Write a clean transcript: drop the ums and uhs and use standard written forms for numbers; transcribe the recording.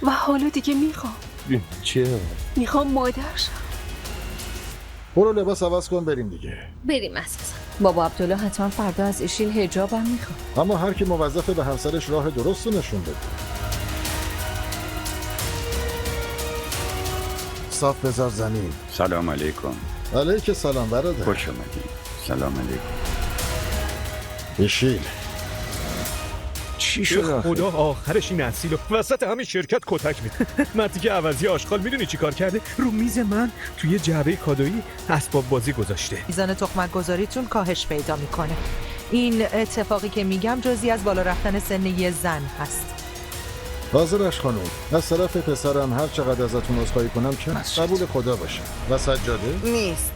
و حالا دیگه میخوام. چیه؟ میخوام مادر شم. برو لباس عوض کن بریم دیگه. بریم اساسا. بابا عبدالله حتما فردا از ایشیل حجابم میخواد. اما هر کی موظفه به همسرش راه درست رو نشون بده. صاف بذار زمین. سلام علیکم. علیک سلام برادر. خوش اومدید. سلام علیکم. ایشیل چی شد؟ خدا آخرش این اصیل وسط همین شرکت کتک میده. مردی که عوضی آشغال میدونی چی کار کرده؟ رو میز من توی جعبه کادویی اسباب بازی گذاشته. میزان تخمک گذاریتون کاهش پیدا میکنه. این اتفاقی که میگم جزئی از بالا رفتن سن یه زن هست. حاضرش خانم، از طرف پسرم هر چقدر ازتون عذرخواهی کنم که قبول خدا باشه. و سجاده؟ نیست.